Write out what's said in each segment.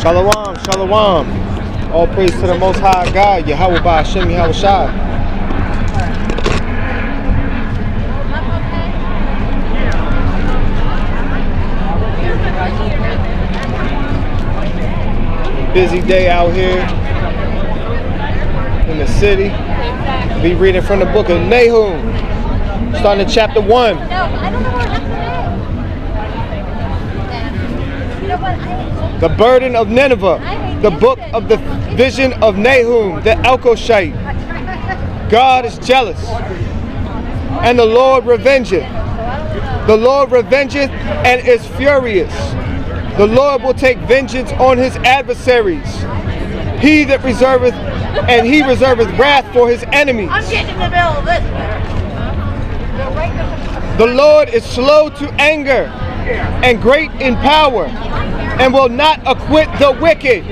Shalom, shalom. All praise to the Most High God, Yahweh Ba'Hashem, Yahweh Shai. Busy day out here in the city. Be reading from the book of Nahum, starting at chapter 1. No, I don't know what happened. You know what? The burden of Nineveh, the book of the vision of Nahum, the Elkoshite. God is jealous, and the Lord revengeth. The Lord revengeth and is furious. The Lord will take vengeance on his adversaries. He that reserveth, and he reserveth wrath for his enemies. I'm getting in the middle of this. The Lord is slow to anger and great in power, and will not acquit the wicked.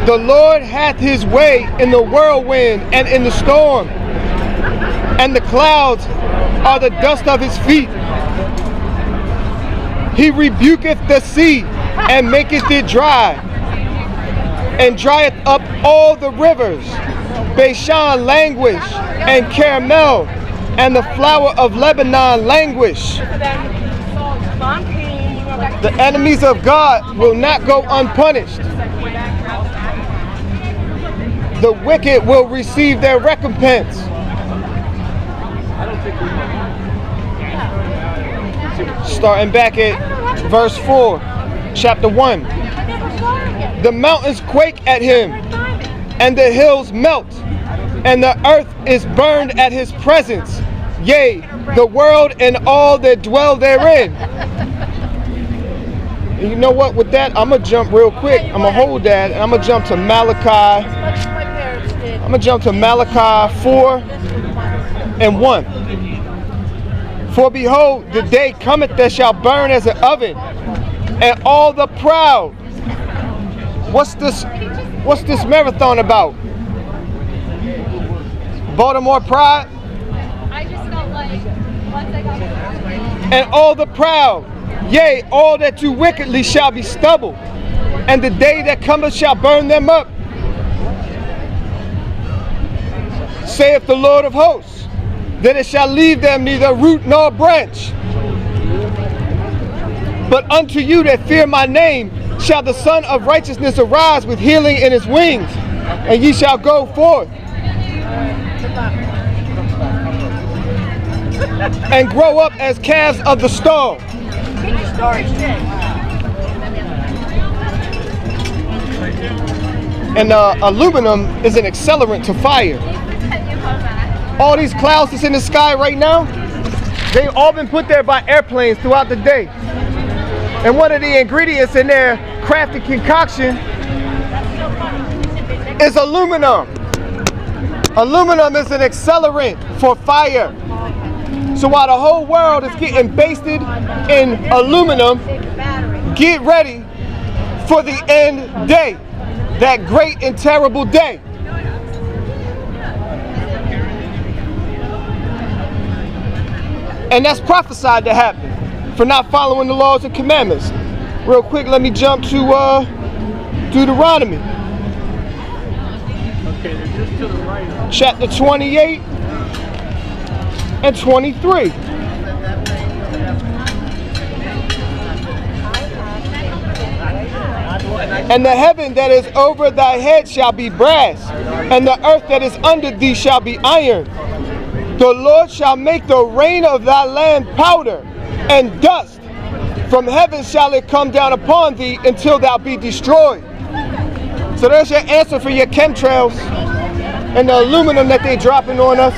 The Lord hath his way in the whirlwind and in the storm, and the clouds are the dust of his feet. He rebuketh the sea and maketh it dry, and drieth up all the rivers. Bashan languish, and Carmel and the flower of Lebanon languish. The enemies of God will not go unpunished. The wicked will receive their recompense. Starting back at verse 4, chapter 1. The mountains quake at him, and the hills melt, and the earth is burned at his presence. Yea, the world and all that dwell therein. And you know what, with that, I'm going to jump real quick. I'm going to hold that, and I'm going to jump to Malachi. I'm going to jump to Malachi 4 and 1. For behold, the day cometh that shall burn as an oven, and all the proud. What's this marathon about? Baltimore Pride? I just felt like once I got And all the proud, yea, all that do wickedly shall be stubble, and the day that cometh shall burn them up. Saith the Lord of hosts, that it shall leave them neither root nor branch. But unto you that fear my name shall the Son of Righteousness arise with healing in his wings, and ye shall go forth and grow up as calves of the stall. And aluminum is an accelerant to fire. All these clouds that's in the sky right now, they've all been put there by airplanes throughout the day. And one of the ingredients in their crafted concoction is aluminum. Aluminum is an accelerant for fire. So while the whole world is getting basted in aluminum, get ready for the end day, that great and terrible day. And that's prophesied to happen for not following the laws and commandments. Real quick, let me jump to Deuteronomy. Okay, they're just to the right. Chapter 28 and 23. And the heaven that is over thy head shall be brass, and the earth that is under thee shall be iron. The Lord shall make the rain of thy land powder and dust. From heaven shall it come down upon thee until thou be destroyed. So there's your answer for your chemtrails and the aluminum that they dropping on us.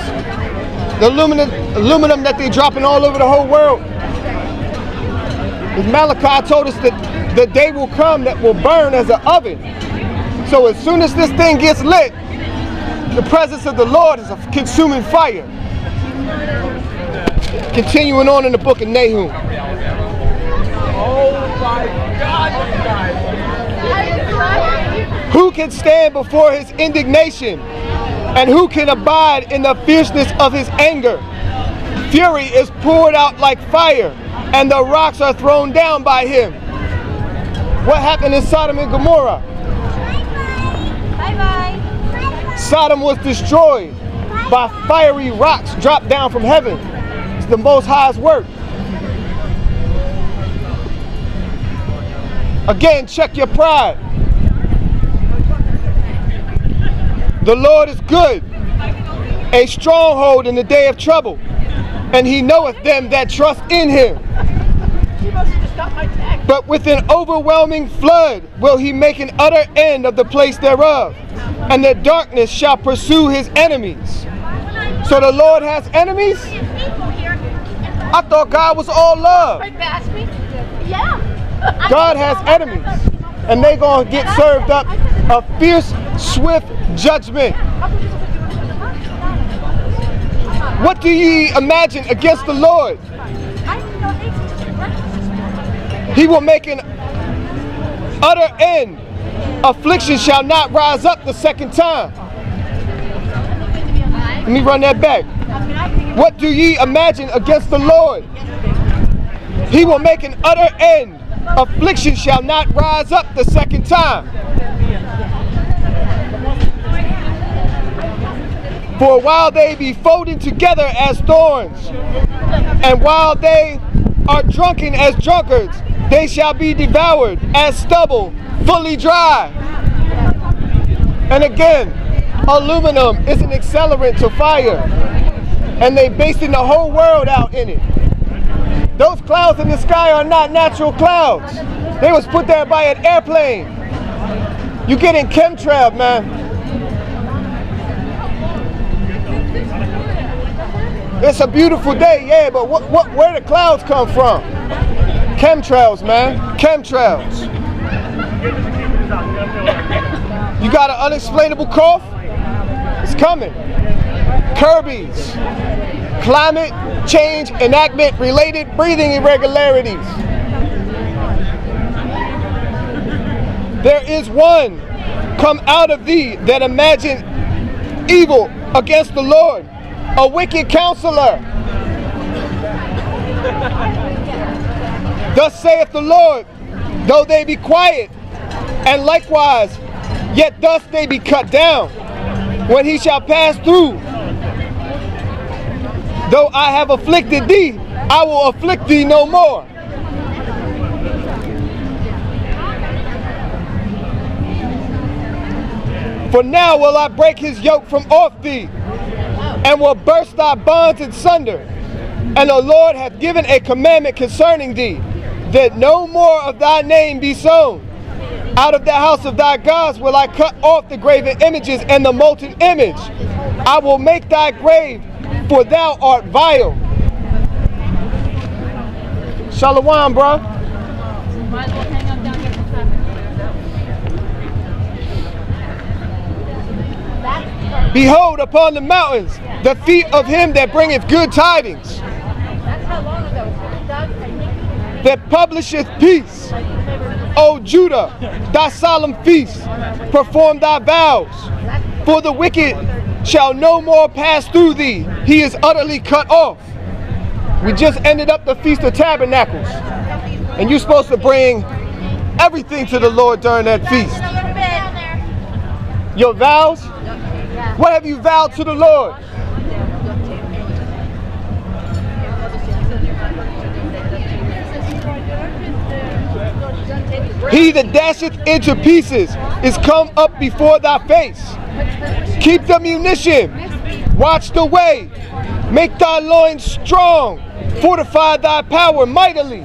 The aluminum that they dropping all over the whole world. Malachi told us that the day will come that will burn as an oven. So as soon as this thing gets lit, the presence of the Lord is a consuming fire. Continuing on in the book of Nahum. Oh my God, you guys. Who can stand before his indignation? And who can abide in the fierceness of his anger? Fury is poured out like fire, and the rocks are thrown down by him. What happened in Sodom and Gomorrah? Bye-bye. Sodom was destroyed by fiery rocks dropped down from heaven. It's the Most High's work. Again, check your pride. The Lord is good, a stronghold in the day of trouble, and he knoweth them that trust in him. But with an overwhelming flood will he make an utter end of the place thereof, and the darkness shall pursue his enemies. So the Lord has enemies? I thought God was all love. God has enemies, and they're going to get served up a fierce, swift judgment. What do ye imagine against the Lord? He will make an utter end. Affliction shall not rise up the second time. Let me run that back. What do ye imagine against the Lord? He will make an utter end. Affliction shall not rise up the second time. For while they be folded together as thorns, and while they are drunken as drunkards, they shall be devoured as stubble, fully dry. And again, aluminum is an accelerant to fire, and they basting the whole world out in it. Those clouds in the sky are not natural clouds. They was put there by an airplane. You get in chemtrail, man. It's a beautiful day, yeah, but where the clouds come from? Chemtrails, man. Chemtrails. You got an unexplainable cough? It's coming. Kirby's. Climate change enactment related breathing irregularities. There is one come out of thee that imagine evil against the Lord, a wicked counselor. Thus saith the Lord, though they be quiet, and likewise, yet thus they be cut down, when he shall pass through. Though I have afflicted thee, I will afflict thee no more. For now will I break his yoke from off thee, and will burst thy bonds in sunder. And the Lord hath given a commandment concerning thee, that no more of thy name be sown. Out of the house of thy gods will I cut off the graven images and the molten image. I will make thy grave, for thou art vile. Shalom, bro. Might as well hang up down here for traffic. Behold upon the mountains the feet of him that bringeth good tidings, That's how long ago, Doug? that publisheth peace. O Judah, thy solemn feast, perform thy vows. For the wicked shall no more pass through thee. He is utterly cut off. We just ended up the Feast of Tabernacles. And you're supposed to bring everything to the Lord during that feast. Your vows? What have you vowed to the Lord? He that dasheth into pieces is come up before thy face. Keep the munition, watch the way, make thy loins strong, fortify thy power mightily.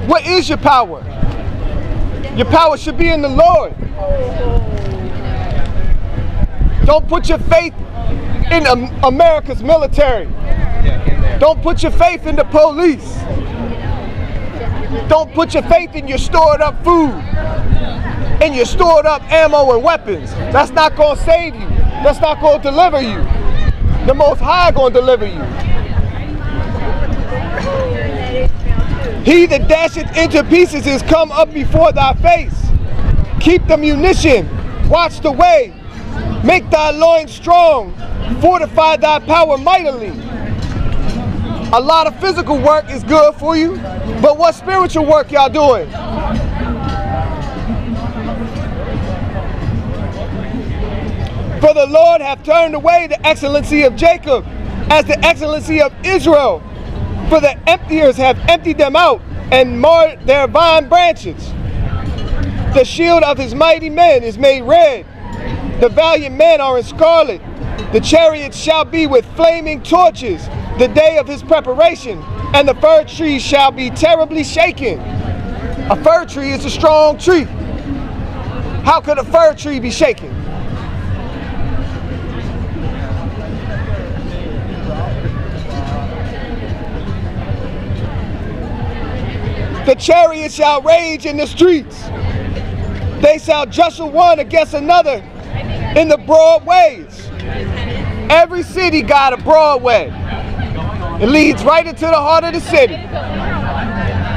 What is your power? Your power should be in the Lord. Don't put your faith in America's military. Don't put your faith in the police. Don't put your faith in your stored up food and your stored up ammo and weapons. That's not going to save you. That's not going to deliver you. The Most High going to deliver you. He that dasheth into pieces is come up before thy face. Keep the munition, watch the way, make thy loins strong, fortify thy power mightily. A lot of physical work is good for you, but what spiritual work y'all doing? For the Lord hath turned away the excellency of Jacob as the excellency of Israel. For the emptiers have emptied them out and marred their vine branches. The shield of his mighty men is made red. The valiant men are in scarlet. The chariots shall be with flaming torches, the day of his preparation, and the fir tree shall be terribly shaken. A fir tree is a strong tree. How could a fir tree be shaken? The chariots shall rage in the streets. They shall jostle one against another in the broad ways. Every city got a broad way. It leads right into the heart of the city.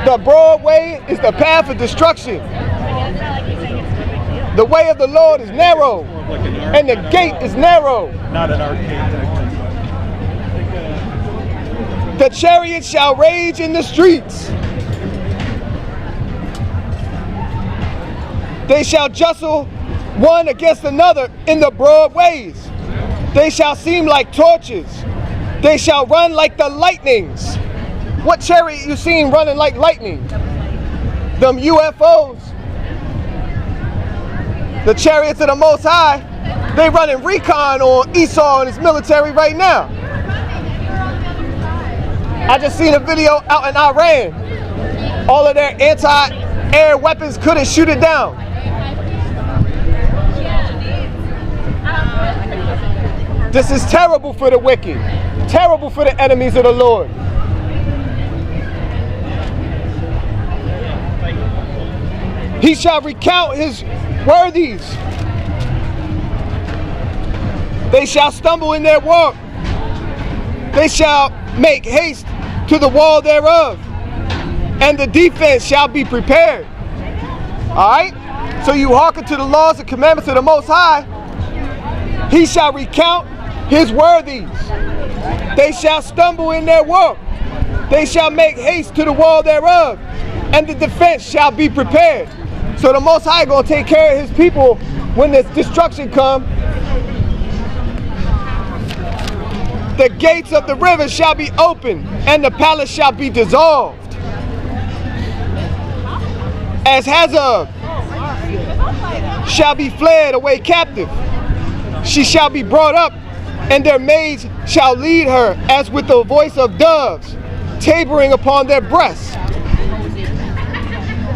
The broad way is the path of destruction. The way of the Lord is narrow, and the gate is narrow. Not an arcade. The chariots shall rage in the streets. They shall jostle one against another in the broad ways. They shall seem like torches. They shall run like the lightnings. What chariot you seen running like lightning? Them UFOs. The chariots of the Most High, they running recon on Esau and his military right now. I just seen a video out in Iran. All of their anti-air weapons couldn't shoot it down. This is terrible for the wicked, terrible for the enemies of the Lord. He shall recount his worthies. They shall stumble in their walk. They shall make haste to the wall thereof, and the defense shall be prepared. All right? So you hearken to the laws and commandments of the Most High. He shall recount his worthies. They shall stumble in their walk. They shall make haste to the wall thereof, and the defense shall be prepared. So the Most High gonna take care of his people when this destruction come. The gates of the river shall be opened, and the palace shall be dissolved. As Hazab shall be fled away captive, she shall be brought up, and their maids shall lead her as with the voice of doves, tabering upon their breasts.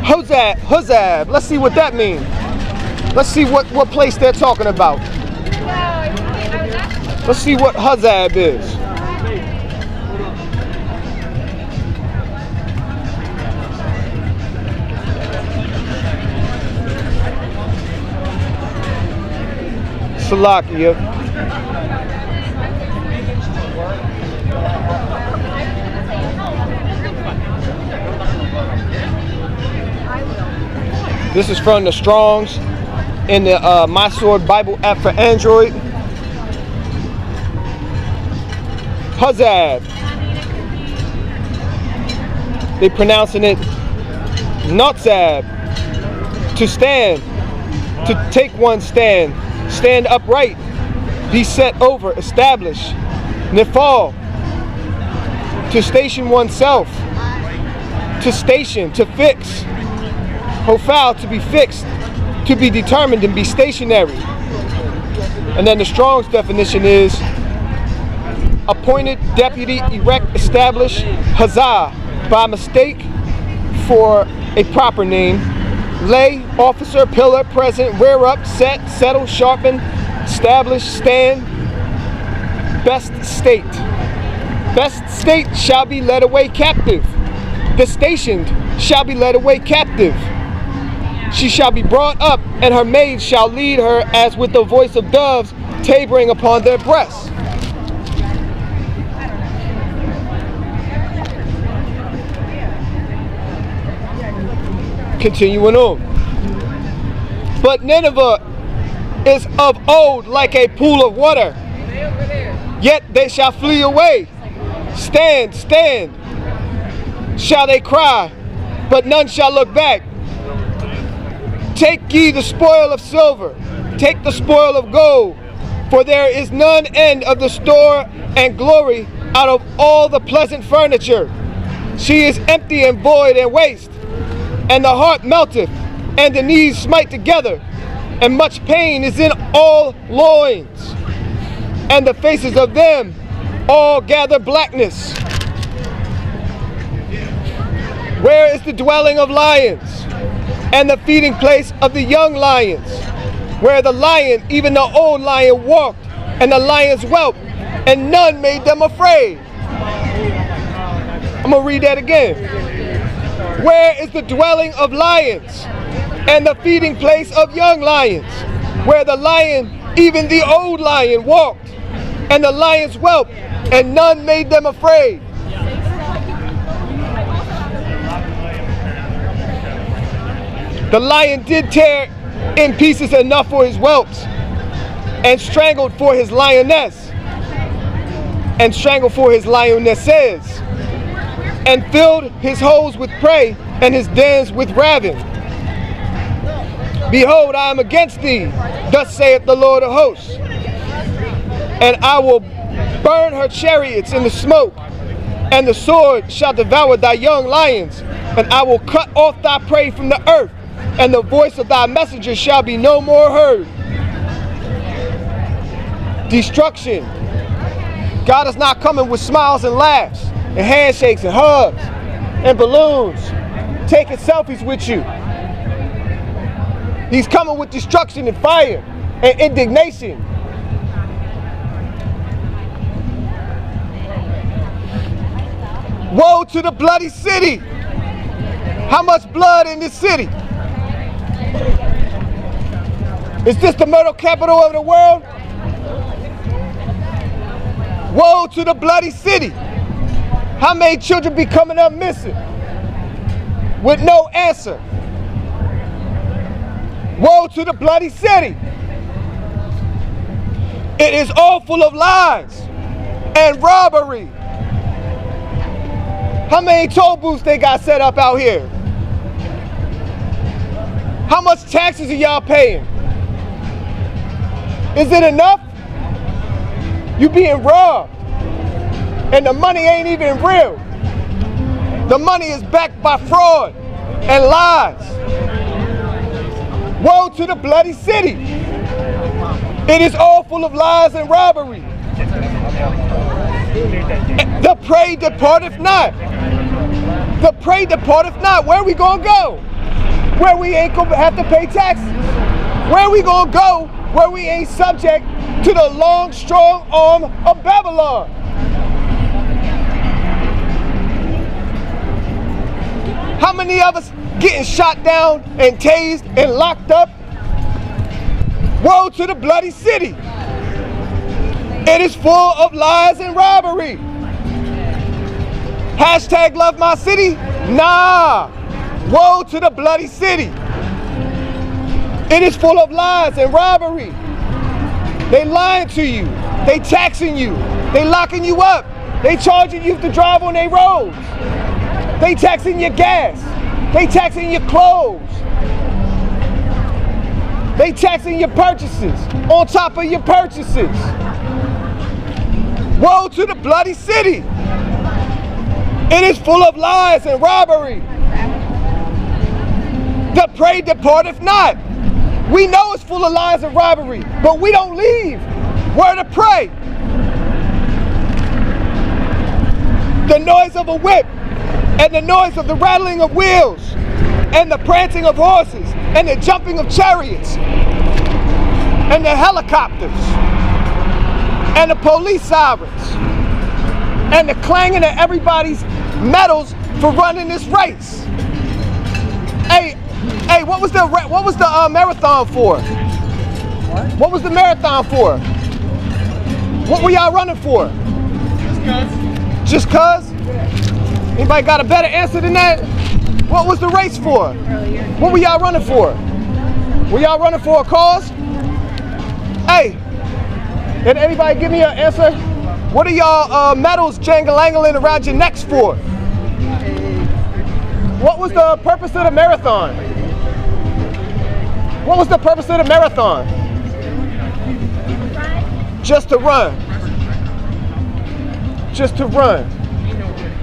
Hazab, let's see what that means. Let's see what place they're talking about. Let's see what Hazab is. Salakia. This is from the Strong's in the My Sword Bible app for Android. Hazab. They pronouncing it Notzab. To stand. To take one's stand. Stand upright. Be set over. Establish. Nifal. To station oneself. To station. To fix. Hofal, to be fixed, to be determined and be stationary. And then the Strong's definition is appointed, deputy, erect, established, Hazah, by mistake for a proper name, lay, officer, pillar, present, rear up, set, settle, sharpen, establish, stand, best state. Best state shall be led away captive. The stationed shall be led away captive. She shall be brought up, and her maids shall lead her as with the voice of doves, tabering upon their breasts. Continuing on. But Nineveh is of old like a pool of water, yet they shall flee away. Stand, stand, shall they cry, but none shall look back. Take ye the spoil of silver, take the spoil of gold, For there is none end of the store and glory out of all the pleasant furniture. She is empty and void and waste, and the heart melteth, and the knees smite together, and much pain is in all loins, and the faces of them all gather blackness. Where is the dwelling of lions, and the feeding place of the young lions, where the lion, even the old lion, walked, and the lions whelped, and none made them afraid? I'm gonna read that again. Where is the dwelling of lions, and the feeding place of young lions, where the lion, even the old lion, walked, and the lions whelped, and none made them afraid? The lion did tear in pieces enough for his whelps, and strangled for his lioness, and strangled for his lionesses, and filled his holes with prey, and his dens with ravin. Behold, I am against thee, thus saith the Lord of hosts, and I will burn her chariots in the smoke, and the sword shall devour thy young lions, and I will cut off thy prey from the earth, and the voice of thy messengers shall be no more heard. Destruction. God is not coming with smiles and laughs, and handshakes and hugs, and balloons, taking selfies with you. He's coming with destruction and fire and indignation. Woe to the bloody city. How much blood in this city? Is this the murder capital of the world? Woe to the bloody city. How many children be coming up missing with no answer? Woe to the bloody city. It is all full of lies and robbery. How many toll booths they got set up out here? How much taxes are y'all paying? Is it enough? You being robbed, and the money ain't even real. The money is backed by fraud and lies. Woe to the bloody city. It is all full of lies and robbery. The prey departeth not. The prey departeth not. Where we gonna go? Where we ain't gonna have to pay taxes? Where we gonna go where we ain't subject to the long, strong arm of Babylon? How many of us getting shot down and tased and locked up? Woe to the bloody city. It is full of lies and robbery. Hashtag love my city? Nah. Woe to the bloody city. It is full of lies and robbery. They lying to you. They taxing you. They locking you up. They charging you to drive on their roads. They taxing your gas. They taxing your clothes. They taxing your purchases on top of your purchases. Woe to the bloody city. It is full of lies and robbery. The prey departeth not. We know it's full of lies and robbery, but we don't leave where to pray. The noise of a whip, and the noise of the rattling of wheels, and the prancing of horses, and the jumping of chariots, and the helicopters, and the police sirens, and the clanging of everybody's medals for running this race. Hey, what was the marathon for? What was the marathon for? What were y'all running for? Just cause? Anybody got a better answer than that? What was the race for? What were y'all running for? Were y'all running for a cause? Hey, did anybody give me an answer? What are y'all medals jangling around your necks for? What was the purpose of the marathon? What was the purpose of the marathon? just to run. Just to run.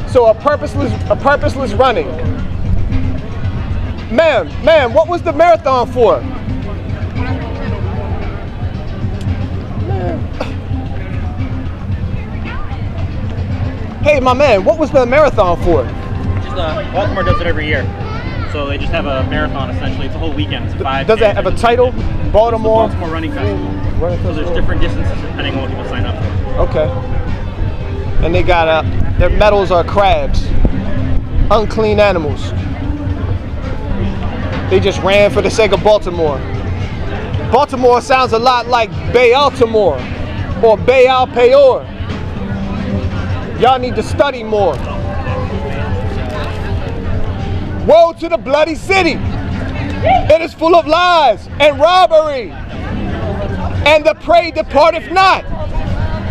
So a purposeless running. Ma'am, what was the marathon for? Hey, my man, what was the marathon for? Just, Baltimore does it every year. So they just have a marathon essentially. It's a whole weekend. It's 5 Does it have a title? Baltimore? Baltimore Running Festival. So there's different distances depending on what people sign up for. Okay. And they got their medals are crabs. Unclean animals. They just ran for the sake of Baltimore. Baltimore sounds a lot like Baltimore or Baal Peor. Y'all need to study more. Woe to the bloody city. It is full of lies and robbery. And the prey departeth not.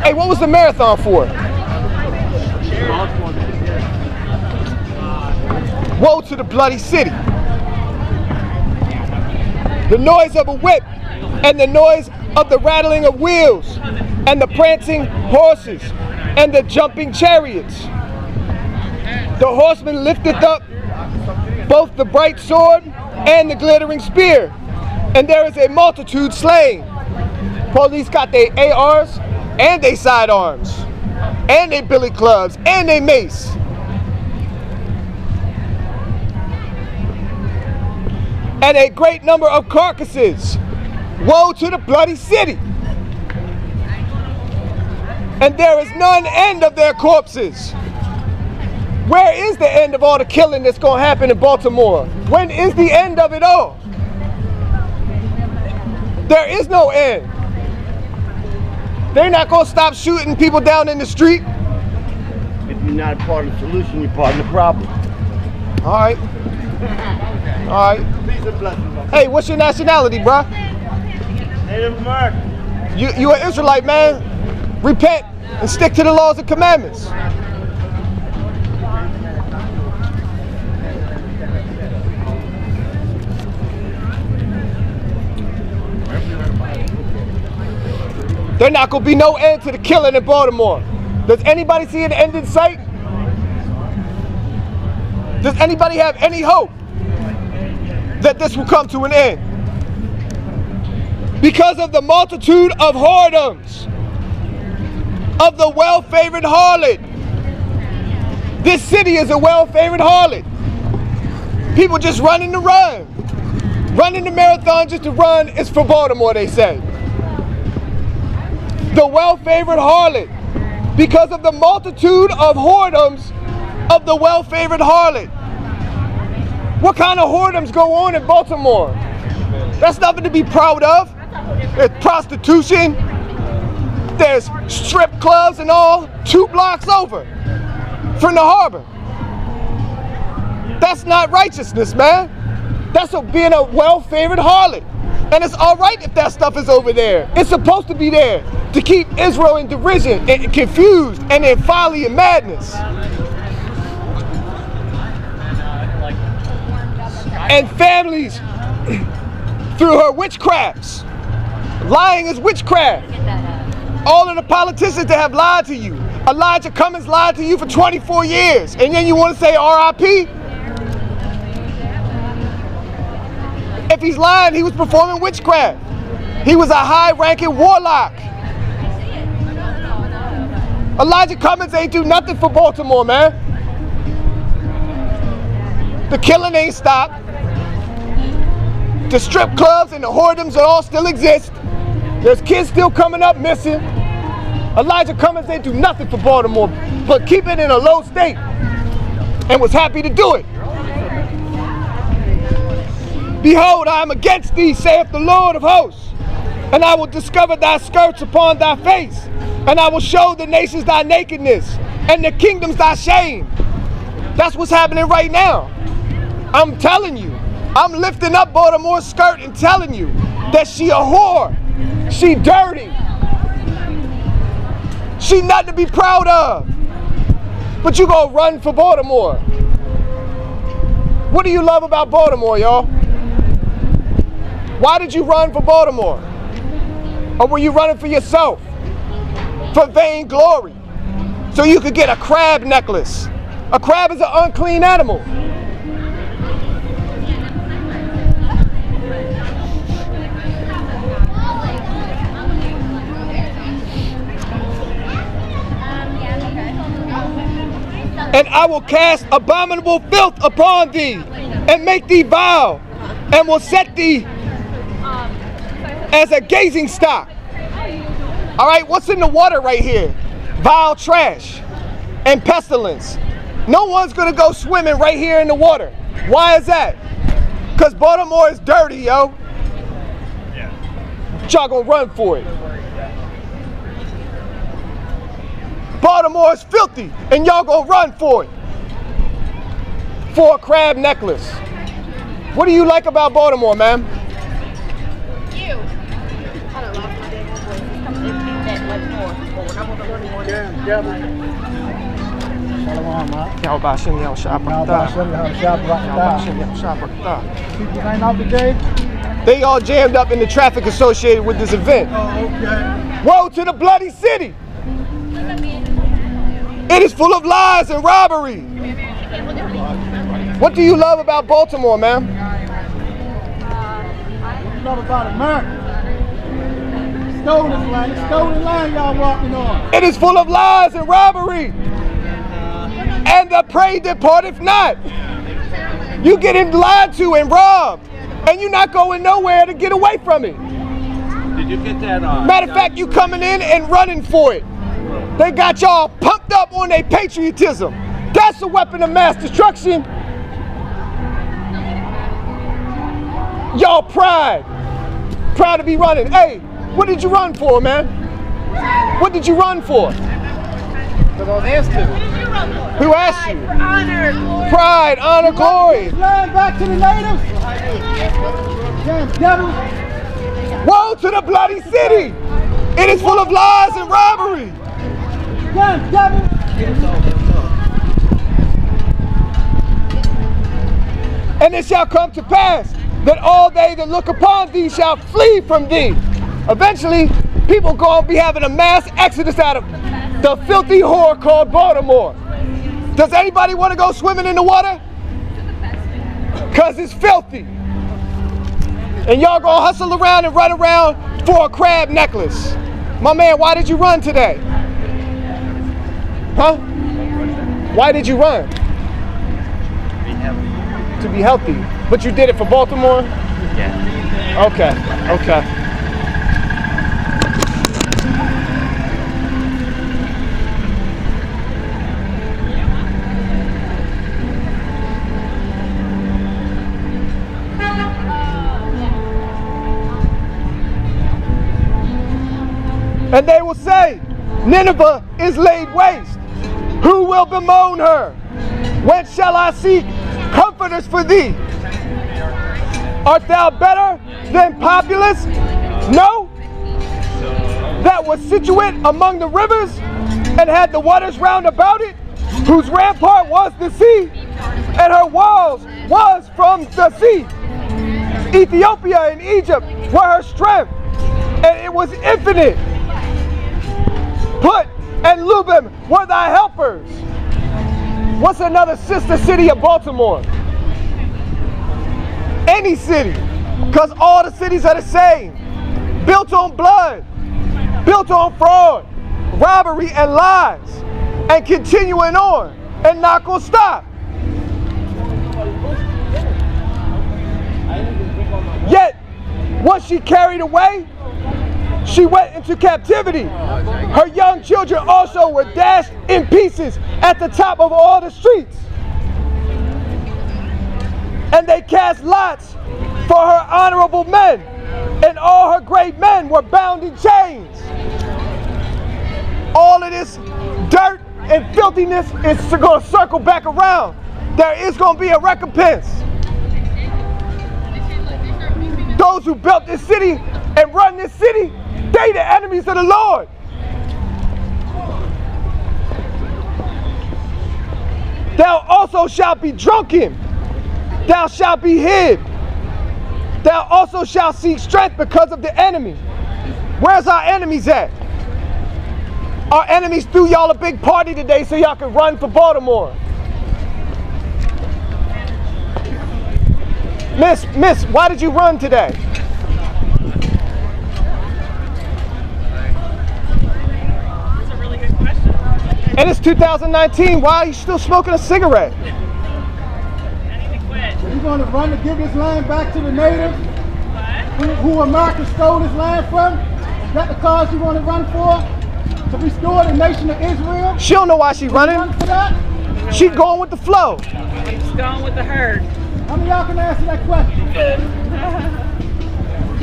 Hey, what was the marathon for? Woe to the bloody city. The noise of a whip and the noise of the rattling of wheels and the prancing horses and the jumping chariots. The horseman lifteth up both the bright sword and the glittering spear, and there is a multitude slain. Police got their ARs and their sidearms and their billy clubs and their mace. And a great number of carcasses. Woe to the bloody city. And there is none end of their corpses. Where is the end of all the killing that's going to happen in Baltimore? When is the end of it all? There is no end. They're not going to stop shooting people down in the street. If you're not part of the solution, you're part of the problem. All right. All right. Peace and blessings. Hey, what's your nationality, bruh? Native American. You an Israelite, man. Repent and stick to the laws and commandments. There's not going to be no end to the killing in Baltimore. Does anybody see an end in sight? Does anybody have any hope that this will come to an end? Because of the multitude of whoredoms of the well-favored harlot. This city is a well-favored harlot. People just running to run. Running the marathon just to run is for Baltimore, they say. The well-favored harlot. Because of the multitude of whoredoms of the well-favored harlot. What kind of whoredoms go on in Baltimore? That's nothing to be proud of. There's prostitution. There's strip clubs and all 2 blocks over from the harbor. That's not righteousness, man. That's being a well-favored harlot. And it's all right if that stuff is over there. It's supposed to be there to keep Israel in derision and confused and in folly and madness. And families through her witchcrafts. Lying is witchcraft. All of the politicians that have lied to you. Elijah Cummings lied to you for 24 years. And then you want to say RIP? If he's lying, he was performing witchcraft. He was a high-ranking warlock. Elijah Cummings ain't do nothing for Baltimore, man. The killing ain't stopped. The strip clubs and the whoredoms all still exist. There's kids still coming up missing. Elijah Cummings ain't do nothing for Baltimore, but keep it in a low state, and was happy to do it. Behold, I am against thee, saith the Lord of hosts, and I will discover thy skirts upon thy face, and I will show the nations thy nakedness, and the kingdoms thy shame. That's what's happening right now. I'm telling you, I'm lifting up Baltimore's skirt and telling you that she a whore. She dirty. She nothing to be proud of. But you gonna run for Baltimore. What do you love about Baltimore, y'all? Why did you run for Baltimore? Or were you running for yourself? for vainglory. So you could get a crab necklace. A crab is an unclean animal. And I will cast abominable filth upon thee, and make thee vile, and will set thee as a gazing stock. All right, what's in the water right here? Vile trash and pestilence. No one's gonna go swimming right here in the water. Why is that? Because Baltimore is dirty, yo. Y'all gonna run for it. Baltimore is filthy, and y'all gonna run for it. For a crab necklace. What do you like about Baltimore, man? You. I don't lost my damn voice. It's coming to that much more. But when I'm on the running one, Y'all about to y'all shop People ain't out today? They all jammed up in the traffic associated with this event. Oh, okay. Woe to the bloody city! It is full of lies and robbery. What do you love about Baltimore, man? Love about America. Stolen land y'all walking on. It is full of lies and robbery. And the prey departeth not. You getting lied to and robbed, and you're not going nowhere to get away from it. Did you get that? Matter of fact, you coming in and running for it. They got y'all pumped up on their patriotism. That's a weapon of mass destruction. Y'all proud to be running. Hey, what did you run for, man? What did you run for? Because I was asked to. Who asked you? honor, glory. Pride, honor, glory. Land back to the natives. Damn devil. Woe to the bloody city. It is full of lies and robbery. Damn devil. And it shall come to pass that all they that look upon thee shall flee from thee. Eventually, people gonna be having a mass exodus out of the filthy whore called Baltimore. Does anybody want to go swimming in the water? Cause it's filthy. And y'all gonna hustle around and run around for a crab necklace. My man, why did you run today? Huh? Why did you run? To be healthy. But you did it for Baltimore? Yeah. Okay. And they will say, Nineveh is laid waste. Who will bemoan her? Whence shall I seek comforters for thee? Art thou better than Populus? No? That was situate among the rivers and had the waters round about it, whose rampart was the sea, and her walls was from the sea. Ethiopia and Egypt were her strength, and it was infinite. Put and Lubim were thy helpers. What's another sister city of Baltimore? Any city, because all the cities are the same. Built on blood, built on fraud, robbery and lies, and continuing on, and not gonna stop. Yet, once she carried away, she went into captivity. Her young children also were dashed in pieces at the top of all the streets. And they cast lots for her honorable men, and all her great men were bound in chains. All of this dirt and filthiness is going to circle back around. There is going to be a recompense. Those who built this city and run this city, they the enemies of the Lord. Thou also shalt be drunken. Thou shalt be hid. Thou also shalt seek strength because of the enemy. Where's our enemies at? Our enemies threw y'all a big party today so y'all could run for Baltimore. Miss, why did you run today? That's a really good question. And it's 2019, why are you still smoking a cigarette? I need to quit. You're going to run to give this land back to the natives What? who America stole this land from? Is that the cause you want to run for? To restore the nation of Israel? She don't know why she running. Run for that? She going with the flow. Just going with the herd. How many of y'all can answer that question?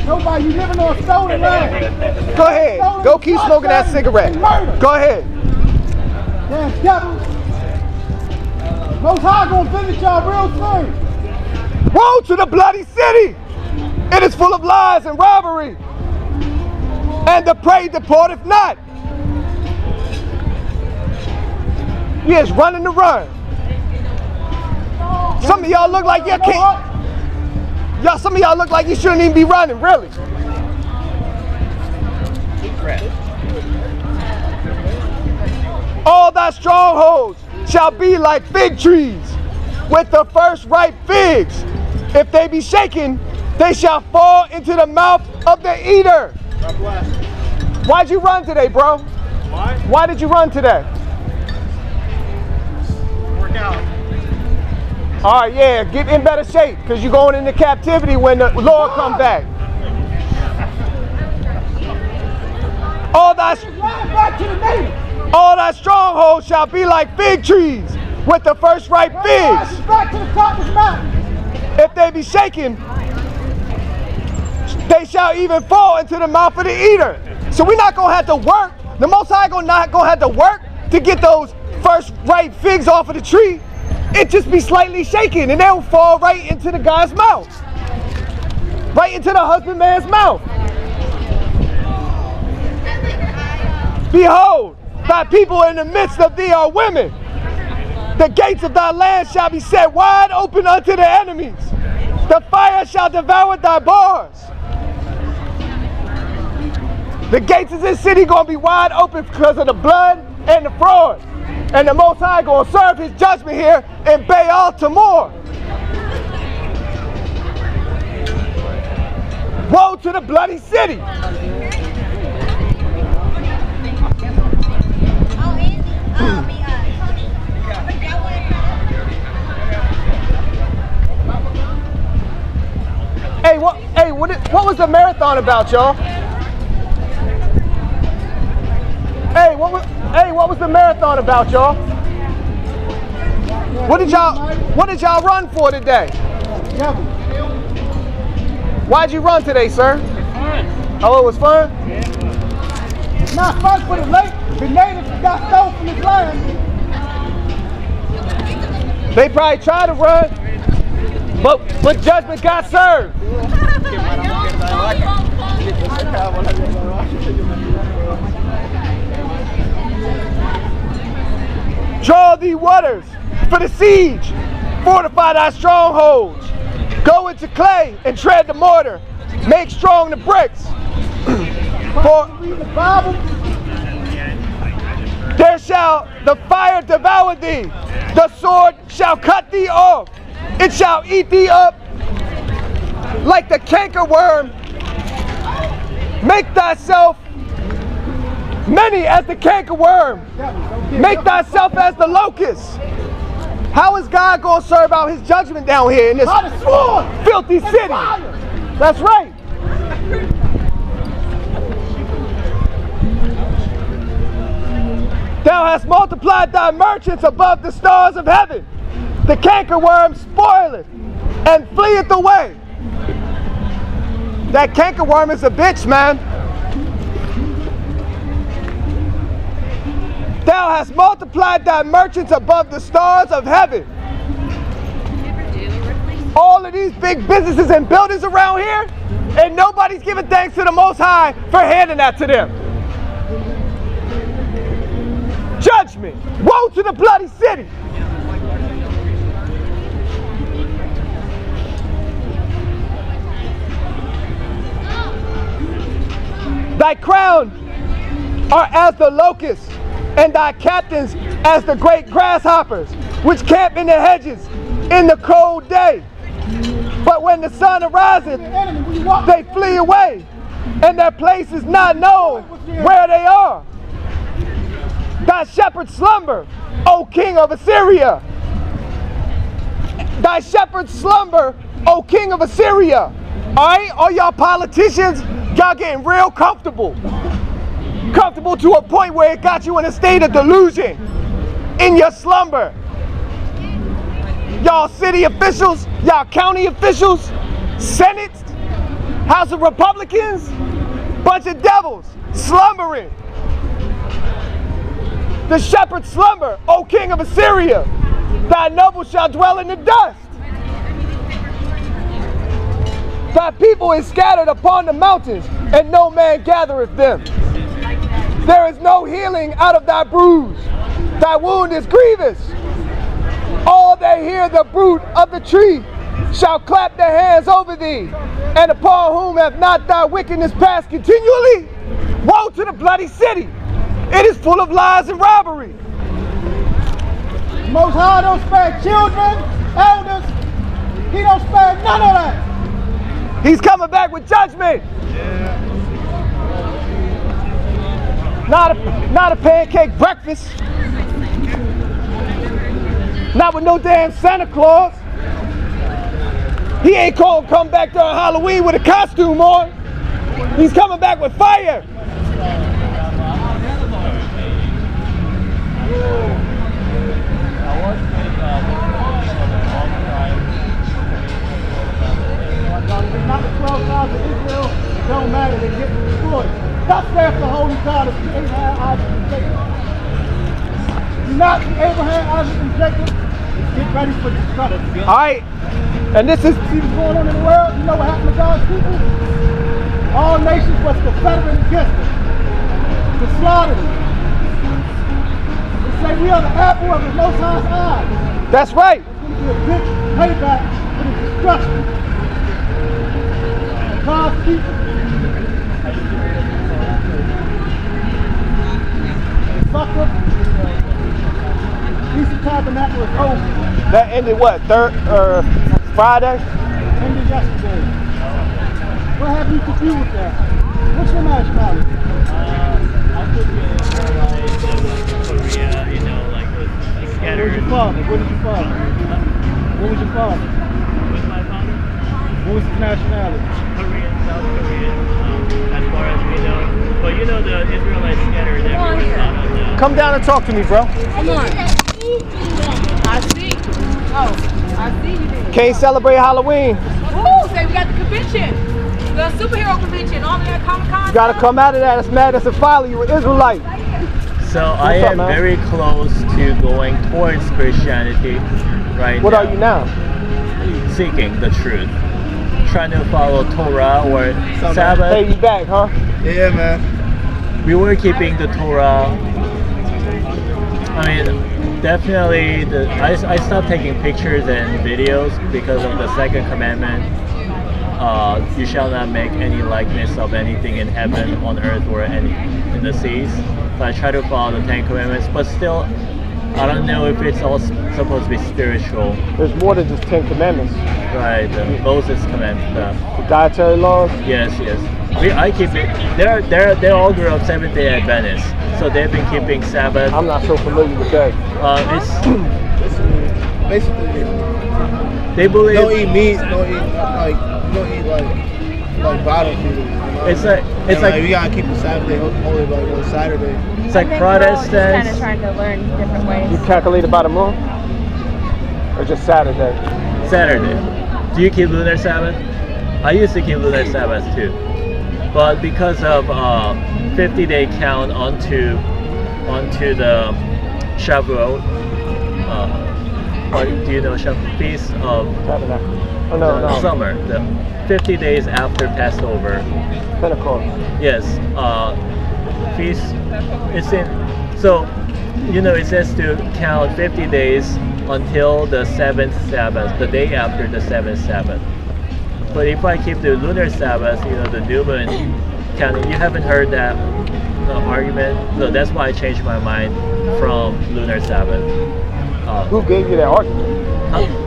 Nobody, you living on stolen land. Go ahead. Go keep smoking that cigarette. Go ahead. Damn devils. Most High gonna visit y'all real soon. Woe to the bloody city! It is full of lies and robbery. And the prey departeth not. We is running to run. Some of y'all look like you can't. Some of y'all look like you shouldn't even be running, really. All thy strongholds shall be like fig trees with the first ripe figs. If they be shaken, they shall fall into the mouth of the eater. God bless. Why'd you run today, bro? Why? Why did you run today? Work out. All right, yeah, get in better shape because you're going into captivity when the Lord come back. All thy strongholds shall be like fig trees with the first ripe figs. Back to the top of this mountain. If they be shaken, they shall even fall into the mouth of the eater. So we're not going to have to work. The Most High not going to have to work to get those first ripe figs off of the tree. It just be slightly shaken and they'll fall right into the guy's mouth. Right into the husbandman's mouth. Behold, thy people in the midst of thee are women. The gates of thy land shall be set wide open unto the enemies. The fire shall devour thy bars. The gates of this city gonna be wide open because of the blood and the fraud. And the Most High gonna serve his judgment here in Baal Tamor. Woe to the bloody city. Hey, what was the marathon about, y'all? Hey, what was the marathon about, y'all? What did y'all run for today? Why'd you run today, sir? Oh, it was fun? It's not fun for the natives that got stole from this land. They probably tried to run, but judgment got served. Draw thee waters for the siege, fortify thy strongholds. Go into clay and tread the mortar, make strong the bricks. For there shall the fire devour thee, the sword shall cut thee off, it shall eat thee up like the cankerworm. Make thyself many as the cankerworm. Make thyself as the locust. How is God going to serve out his judgment down here in this filthy city? That's right. Thou hast multiplied thy merchants above the stars of heaven. The cankerworm spoileth and fleeth away. That cankerworm is a bitch, man. Thou hast multiplied thy merchants above the stars of heaven. All of these big businesses and buildings around here, and nobody's giving thanks to the Most High for handing that to them. Judgment. Woe to the bloody city. Thy crown are as the locusts, and thy captains as the great grasshoppers, which camp in the hedges in the cold day. But when the sun ariseth, they flee away, and their place is not known where they are. Thy shepherds slumber, O king of Assyria. Thy shepherds slumber, O king of Assyria. Alright, all y'all politicians, y'all getting real comfortable. Comfortable to a point where it got you in a state of delusion in your slumber. Y'all city officials, y'all county officials, Senate, House of Republicans, bunch of devils slumbering. The shepherds slumber, O king of Assyria. Thy nobles shall dwell in the dust. Thy people is scattered upon the mountains, and no man gathereth them. There is no healing out of thy bruise. Thy wound is grievous. All that hear the bruit of the tree shall clap their hands over thee, and upon whom have not thy wickedness passed continually? Woe to the bloody city! It is full of lies and robbery. Most High don't spare children, elders. He don't spare none of that. He's coming back with judgment. Not a pancake breakfast. Not with no damn Santa Claus. He ain't gonna come back during Halloween with a costume on. He's coming back with fire. It's not the 12 tribes of Israel. It don't matter. They get destroyed. Thus saith the Holy God of Abraham, Isaac, and Jacob. Do not be Abraham, Isaac, and Jacob. Get ready for destruction. All right, and this is. See what's going on in the world? You know what happened to God's people? All nations was confederate against them. To slaughter them. They say we are the apple of the Most High's eye. That's right. It's going to be a big payback for the destruction of God's people. The sucker, Feast of Tabernacle is over. That ended what? Friday? Ended yesterday. What have you to do with that? What's your nationality? I took Korea, you know, like with scattered. Where's your father? Where did your father? What was your father? With my father? What was his nationality? Korean, South Korean, as far as we know. But you know the Israelites scattered everywhere out of the... Come down and talk to me, bro. Come on. I see. Oh, I see you did. Can't celebrate Halloween. Ooh, say we got the convention. The superhero convention on there at Comic-Con. You gotta come out of that. It's madness and folly. You an Israelite. So I up, am man? very close to going towards Christianity right What now. are you now? Seeking the truth. Trying to follow Torah or Sabbath. Hey, you back, huh? Yeah, man. We were keeping the Torah. I mean, definitely, I stopped taking pictures and videos because of the second commandment. You shall not make any likeness of anything in heaven, on earth, or any in the seas. So I try to follow the Ten Commandments, but still, I don't know if it's all supposed to be spiritual. There's more than just 10 commandments. Right, the Moses command stuff. The dietary laws. Yes. I keep it. They all grew up Seventh-day Adventists, so they've been keeping Sabbath. I'm not so familiar with that. It's Basically, they believe don't eat meat. Don't eat like bottom food. You know? it's like we gotta keep the Saturday holy like on Saturday. it's like Protestants. Kind of trying to learn different ways. You calculate by the moon? Or just Saturday? Saturday. Do you keep lunar Sabbath? I used to keep lunar Sabbath too, but because of 50-day count onto the Shavuot. Do you know Shavuot? Feast of Tabernacle. Oh, no. summer, the 50 days after Passover. Pentecost. Yes, feast. It's in. So, you know, it says to count 50 days until the 7th Sabbath, the day after the 7th Sabbath. But if I keep the lunar Sabbath, you know, the new moon counting. You haven't heard that argument? So that's why I changed my mind from lunar Sabbath. Who gave you that argument?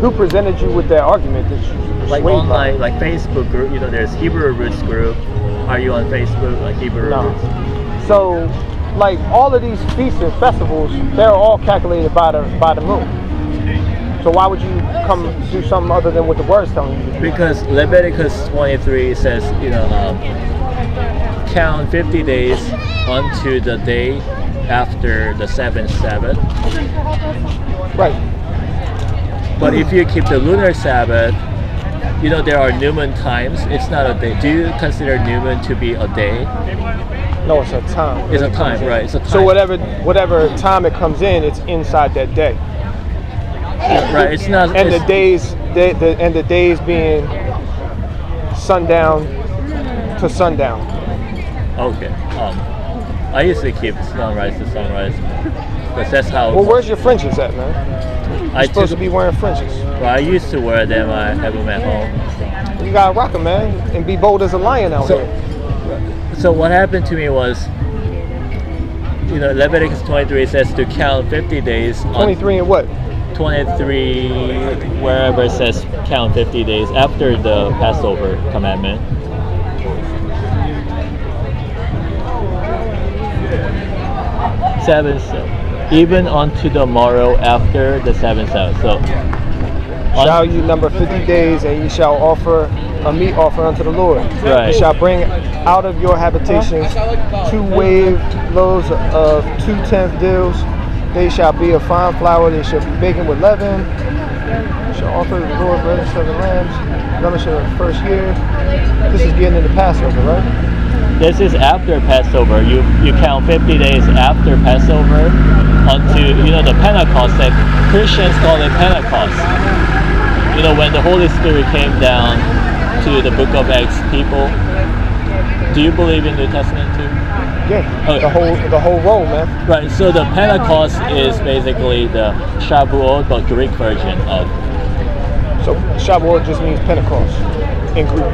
Who presented you with that argument that you Like persuaded online, like Facebook group, you know, there's Hebrew Roots group. Are you on Facebook, like Hebrew No. Roots? So, like all of these feasts and festivals, they're all calculated by the moon. So why would you come do something other than what the word's telling you to do? Because Leviticus 23 says, you know, count 50 days unto the day after the seventh Sabbath. Right. But if you keep the lunar Sabbath, you know, there are new moon times. It's not a day. Do you consider new moon to be a day? No, it's a time. It's a It time, comes in. right? It's a time. So whatever time it comes in, it's inside that day. Right. It's not. And the it's- days being sundown to sundown. Okay. I used to keep sunrise to sunrise because that's how. Well, where's your fringes at, man? You're I supposed took, to be wearing fringes. well, I used to wear them. I have them at home. You gotta rock 'em, man, and be bold as a lion out So- here. So what happened to me was, you know, Leviticus 23 says to count 50 days. 23 and what? 23, wherever it says count 50 days after the Passover commandment. Seventh, even unto the morrow after the seventh Sabbath. So, Shall you number 50 days, and you shall offer a meat offering unto the Lord. Right. You shall bring out of your habitations 2 wave loaves of 2/10 deals. They shall be of fine flour. They shall be baking with leaven. You shall offer to the Lord bread and 7 lambs. Blemish of the first year. This is getting into Passover, right? this is after Passover. You count 50 days after Passover unto, you know, the Pentecost. That Christians call it Pentecost. You know, when the Holy Spirit came down to the book of Acts people. Do you believe in New Testament too? Yeah. Okay. The whole roll, man. Right, so the Pentecost is basically the Shavuot, but Greek version of. So Shavuot just means Pentecost in Greek.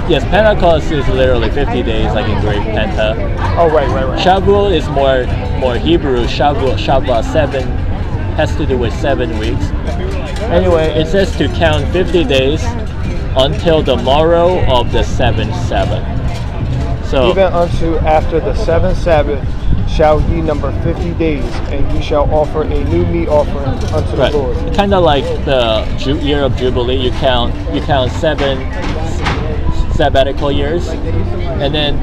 Yes, Pentecost is literally 50 days, like in Greek, Penta. Oh, right. Shavuot is more Hebrew. Shavuot 7 has to do with 7 weeks. Anyway, it says to count 50 days until the morrow of the 7th Sabbath. So Even unto after the 7th Sabbath shall ye number 50 days, and ye shall offer a new meat offering unto right, the Lord. kind of like the year of Jubilee, you count 7 sabbatical years, and then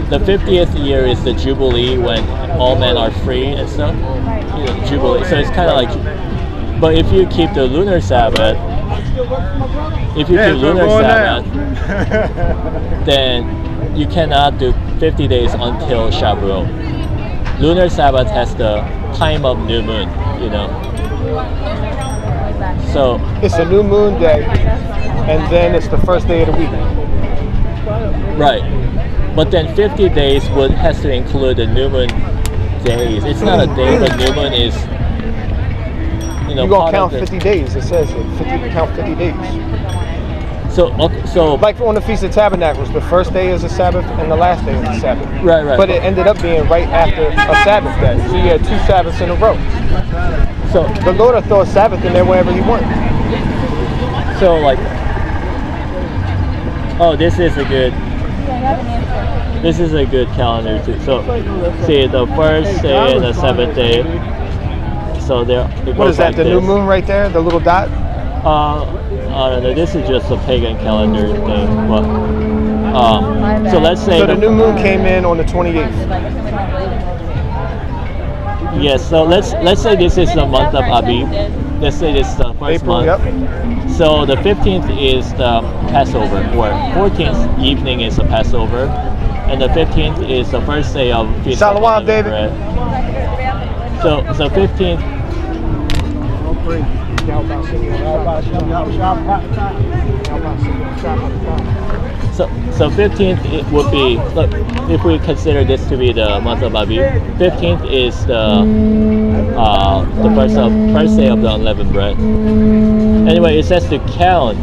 the 50th year is the Jubilee when all men are free and stuff. You know, Jubilee. So it's kind of like, but if you keep the lunar Sabbath, then you cannot do 50 days until Shavuot. Lunar Sabbath has the time of new moon, you know. So It's a new moon day, and then it's the first day of the week. right, but then 50 days has to include the new moon days. It's not a day, but new moon is, you know, You're part going to count of the, 50 days. It says it. Count 50 days. So Like on the Feast of Tabernacles, the first day is a Sabbath and the last day is a Sabbath. Right. But it ended up being right after a Sabbath day. So you had 2 Sabbaths in a row. So The Lord will throw a Sabbath in there wherever He wants. so like, oh, this is a good calendar too. So see, the first day and the 7th day. So there. It What goes is that? like The new this. moon right there? The little dot? I don't know. This is just a pagan calendar thing, but so let's say So the new moon came in on the 28th. yes. So let's say this is the month of Abib. Let's say this is the first April, month. yep. So the 15th is the Passover, or 14th evening is the Passover, and the 15th is the first day of Feast of Shalom, Unleavened David. Bread. So 15th. So 15th it would be, look, if we consider this to be the month of Abib, 15th is the first day of the unleavened bread. Anyway, it says to count